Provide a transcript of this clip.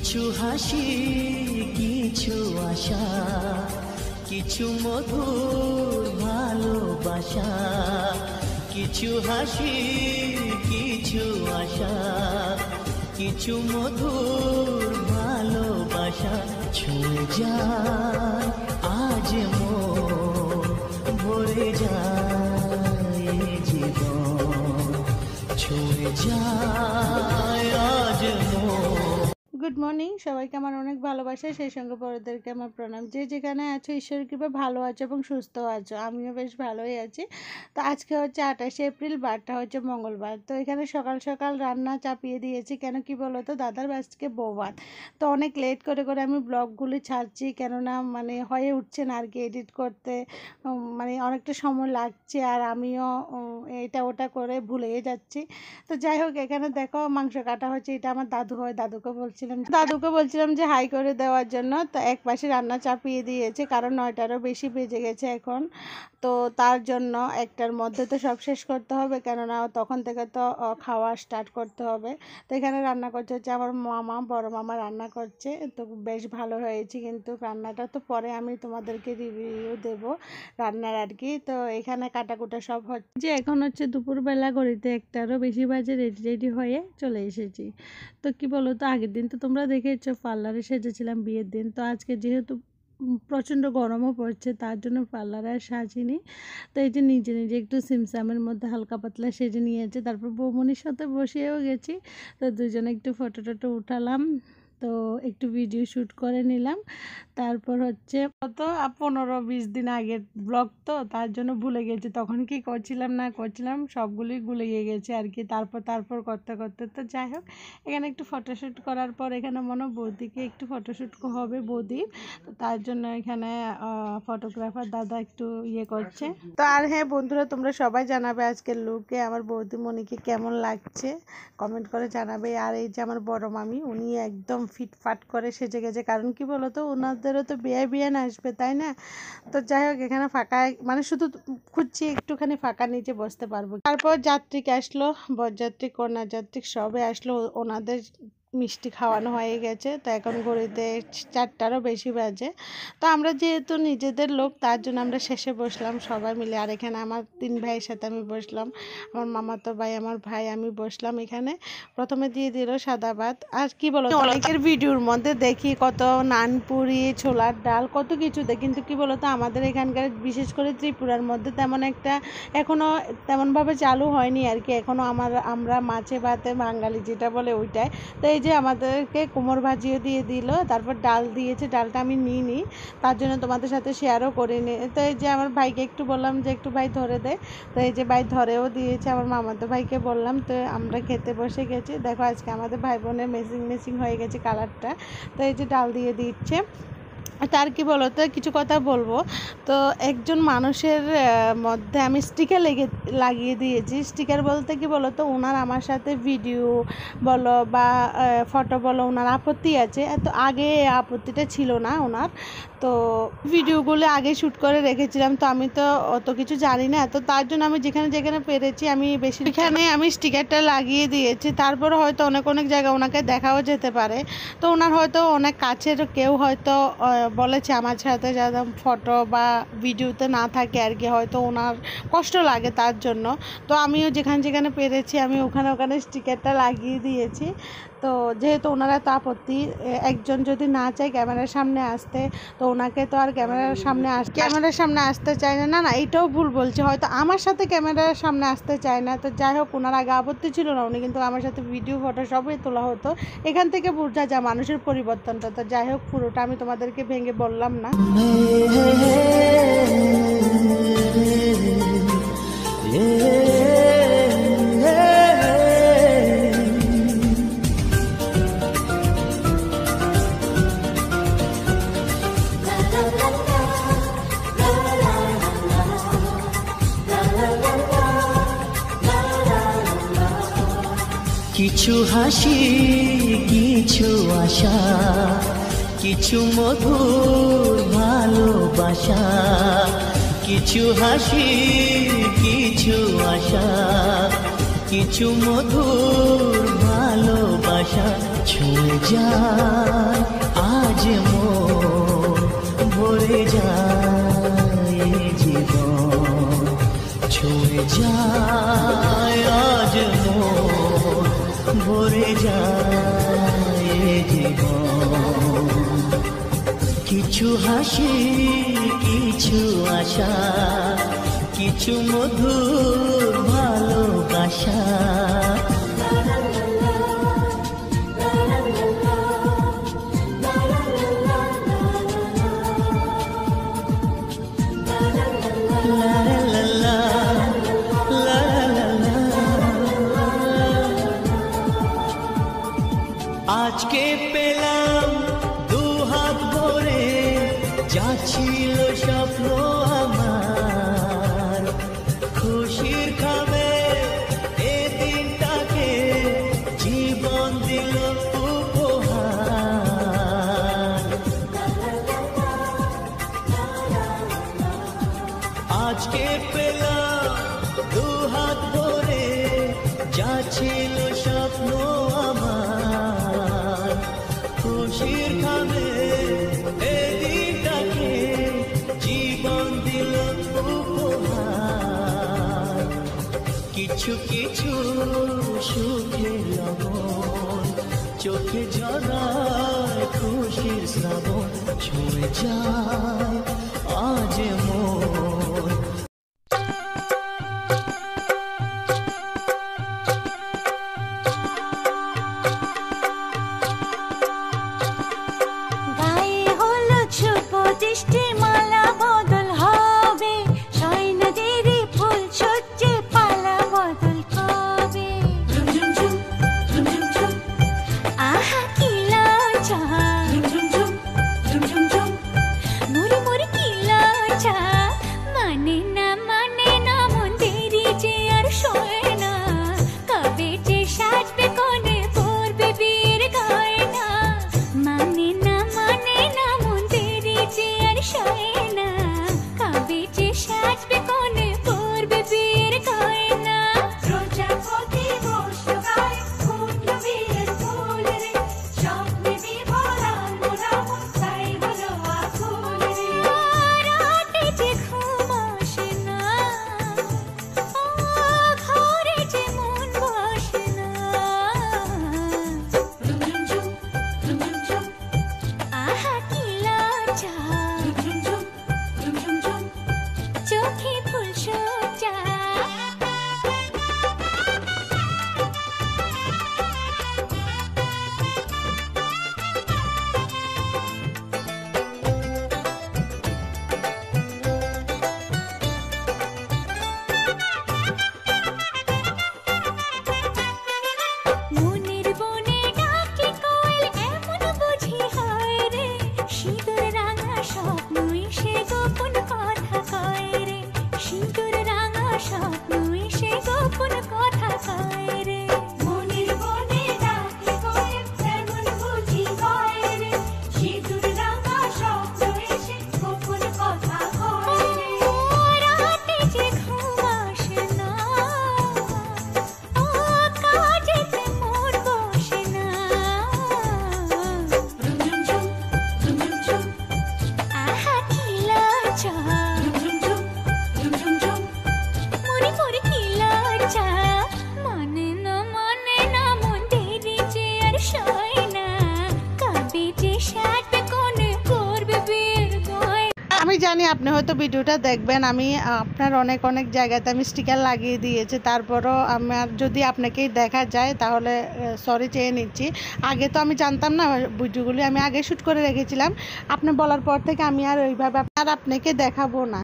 কিছু হাসি, কিছু আশা, কিছু মধুর ভালোবাসা। কিছু হাসি, কিছু আশা, কিছু মধুর ভালোবাসা। ছুঁয়ে যায় আজ মন, ভরে যায় জীবন। ছুঁয়ে যায় আজ মন। গুড মর্নিং সবাইকে, আমার অনেক ভালোবাসা, সেই সঙ্গে বড়দেরকে আমার প্রণাম। যে যেখানে আছো ঈশ্বরের কৃপায় ভালো আছো এবং সুস্থ আছো। আমিও বেশ ভালোই আছি। তো আজকে হচ্ছে 28শে এপ্রিল, বারটা হচ্ছে মঙ্গলবার। তো এখানে সকাল সকাল রান্না চাপিয়ে দিয়েছি। কেন কি বলো তো, দাদার আজকে বৌভাত। তো অনেক লেট করে করে আমি ব্লগগুলি ছাড়ছি, কেননা মানে হয়ে উঠছে না আর কি এডিট করতে, মানে অনেকটা সময় লাগছে আর আমিও এটা ওটা করে ভুলে যাচ্ছি। তো যাই হোক, এখানে দেখো মাংস কাটা হচ্ছে। এটা আমার দাদু হয়, দাদুকে বলছিলাম যে হাই করে দেওয়ার জন্য। তো এক পাশে রান্না চাপিয়ে দিয়েছে, কারণ 9টারও বেশি বেজে গেছে এখন। তো তার জন্য একটার মধ্যে তো সব শেষ করতে হবে, কেননা তখন থেকে তো খাওয়া স্টার্ট করতে হবে। তো এখানে রান্না করছে হচ্ছে আমার মামা, বড় মামা রান্না করছে। তো বেশ ভালো হয়েছে, কিন্তু রান্নাটা তো পরে আমি তোমাদেরকে রিভিউ দেব রান্নার আর কি। তো এখানে কাটাকুটা সব হচ্ছে। যে এখন হচ্ছে দুপুরবেলা, ঘড়িতে 1টারও বেশি বাজে, রেডি হয়ে চলে এসেছি। তো কি বলো তো, আগের দিন তো তোমরা দেখেছো পার্লারে সেজেছিলাম বিয়ের দিন। তো আজকে যেহেতু প্রচণ্ড গরমও পড়ছে, তার জন্য পার্লারে আর সাজিনি। তো এই যে নিজে নিজে একটু সিমসামের মধ্যে হালকা পাতলা সেজে নিয়েছে। তারপর বৌমনির সাথে বসেও গেছি। তো দুজনে একটু ফটো টটো উঠালাম, তো একটু ভিডিও শ্যুট করে নিলাম। তারপর হচ্ছে কত 15-20 দিন আগের ব্লগ, তো তার জন্য ভুলে গেছি তখন কি করছিলাম না করছিলাম, সবগুলোই ভুলে গেছে আর কি। তারপর করতে করতে তো যাই হোক, এখানে একটু ফটোশ্যুট করার পর এখানে মনে বৌদিকে একটু ফটোশ্যুট হবে বৌদির। তো তার জন্য এখানে ফটোগ্রাফার দাদা একটু ইয়ে করছে। তো আর হ্যাঁ বন্ধুরা, তোমরা সবাই জানাবে আজকের লুকে আমার বৌদি মনিকে কেমন লাগছে, কমেন্ট করে জানাবে। আর এই যে আমার বড় মামি, উনি একদম ফিটফাট করে সেজে গেছে। কারণ কি বলো তো, ওনাদেরও তো বিয়ান আসবে, তাই না? তো যাই হোক, এখানে ফাঁকা মানে শুধু খুঁজছি একটুখানি ফাঁকা নিচে বসতে পারবো। তারপর যাত্রীক আসলো, বরযাত্রী কন্যা যাত্রী সবে আসলো, ওনাদের মিষ্টি খাওয়ানো হয়ে গেছে। তো এখন ঘড়িতে 4টারও বেশি বাজে। তো আমরা যেহেতু নিজেদের লোক, তার জন্য আমরা শেষে বসলাম সবাই মিলে। আর এখানে আমার 3 ভাইয়ের সাথে আমি বসলাম, আমার মামাতো ভাই, আমার ভাই, আমি বসলাম এখানে। প্রথমে দিয়ে দিল সাদা ভাত। আর কি বলো, অনেকের ভিডিওর মধ্যে দেখি কত নানপুরি, ছোলার ডাল, কত কিছু দেখি, কিন্তু কি বলো তো, আমাদের এখানকার বিশেষ করে ত্রিপুরার মধ্যে তেমন একটা এখনও তেমনভাবে চালু হয়নি আর কি। এখনও আমরা মাছে ভাতে বাঙালি যেটা বলে ওইটাই। তো এই যে আমাদেরকে কোমর ভাজিও দিয়ে দিল, তারপর ডাল দিয়েছে। ডালটা আমি নিইনি, তার জন্য তোমাদের সাথে শেয়ারও করিনি। তো এই যে আমার ভাইকে একটু বললাম যে একটু ভাই ধরে দে, তো এই যে ভাই ধরেও দিয়েছে। আমার মামাতো ভাইকে বললাম। তো আমরা খেতে বসে গেছি। দেখো আজকে আমাদের ভাই বোনের মেচিং হয়ে গেছে কালারটা। তো এই যে ডাল দিয়ে দিচ্ছে। তার কি বলো তো, কিছু কথা বলবো। তো একজন মানুষের মধ্যে আমি স্টিকার লাগিয়ে দিয়েছি। স্টিকার বলতে কি বলো তো, ওনার আমার সাথে ভিডিও বলো বা ফটো বলো, ওনার আপত্তি আছে। এত আগে আপত্তিটা ছিল না ওনার। তো ভিডিওগুলো আগে শ্যুট করে রেখেছিলাম, তো আমি তো অত কিছু জানি না। তো তার জন্য আমি যেখানে পেরেছি আমি বেশি এখানে আমি স্টিকারটা লাগিয়ে দিয়েছি। তারপর হয়তো অনেক জায়গায় ওনাকে দেখাও যেতে পারে। তো ওনার হয়তো অনেক কাছের কেউ হয়তো বলেছে আমার সাথে যাতে ফটো বা ভিডিওতে না থাকে আর কি, হয়তো ওনার কষ্ট লাগে তার জন্য। তো আমিও যেখানে পেরেছি আমি ওখানে স্টিকারটা লাগিয়ে দিয়েছি। তো যেহেতু ওনারা তো আপত্তি, একজন যদি না চায় ক্যামেরার সামনে আসতে, তো ওনাকে তো আর ক্যামেরার সামনে আসতে চায় না। না, এইটাও ভুল বলছে, হয়তো আমার সাথে ক্যামেরার সামনে আসতে চায় না। তো যাই হোক, ওনার আগে আপত্তি ছিল না, উনি কিন্তু আমার সাথে ভিডিও ফটো সবই তোলা হতো। এখান থেকে বোঝা যায় মানুষের পরিবর্তনটা। তো যাই হোক, পুরোটা আমি তোমাদেরকে ভেঙে বললাম না। কিছু হাসি, কিছু আশা, কিছু মধুর ভালোবাসা। কিছু হাসি, কিছু আশা, কিছু মধুর ভালোবাসা ছুঁয়ে যায় আজ মন ভরে যায় এ জীবন ছুঁয়ে যায় আজ মন ভরে যায় এ জীবন কিছু হাসি কিছু আশা কিছু মধুর ভালোবাসা আজকে পেলাম দু হাত ভরে যা ছিল স্বপ্ন আমার খুশির খাবে এ দিনটাকে জীবন দিল উপহার আজকে পেলাম দু হাত ভরে যা ছিল স্বপ্ন আমার খুশির খাবে এ দিনটাকে জীবন দিল উপহার কিছু কিছু সুখে লবণ চোখে ঝরায় খুশির শ্রাবণ ছুঁয়ে যায় আজ মন মালা বদল হবে সৈন্যদেরই ফুল সজ্জে পালা বদল হবে আহা কি লজ্জা মুড়ি মুড়ি কি লজ্জা মানে না মন দেরি যে আর শোয় না কবে যে সাজবে কোণে পড়বে বিয়ের গয়না মানে না মন দেরি যে আর শোয় না কবে যে সাজবে কোণে পড়বে বিয়ের গয়না প্রজাপতি বসলো গায়ে ফুটলো বিয়ের ফুল রে স্বপ্নে বিভরা মোরা মন তাই হলো আকুল রে রাতে যে ঘুম আসে না ঘরে যে মন বসে না আহা কি লজ্জা চোখে ফুল সজ্জা মনের বনে ডাকে কোয়েল এমন বুঝি হয় রে সিঁদুর রাঙা স্বপ্ন এসে গোপন কথা কয় রে সিঁদুর রাঙা স্বপ্ন এসে গোপন কথা কয় রে মনের বনে ডাকে কোয়েল এমন বুঝি হয় রে সিঁদুর রাঙা স্বপ্ন এসে গোপন কথা কয় রে রাতে যে ঘুম আসে না কাজেতে মন বসে না আহা কি লজ্জা মুড়ি মুড়ি কি লজ্জা মানে না মন দেরি যে আর শোয় না কবে যে সাজবে কোণে পড়বে বিয়ের গয়না আমি জানি আপনি হয়তো ভিডিওটা দেখবেন আমি আপনার অনেক অনেক জায়গাতে আমি স্টিকার লাগিয়ে দিয়েছি তারপরও আমার যদি আপনাকেই দেখা যায় তাহলে সরি চেয়ে নিচ্ছি আগে তো আমি জানতাম না ভিডিওগুলি আমি আগে শ্যুট করে রেখেছিলাম আপনি বলার পর থেকে আমি আর ওইভাবে আর আপনাকে দেখাবো না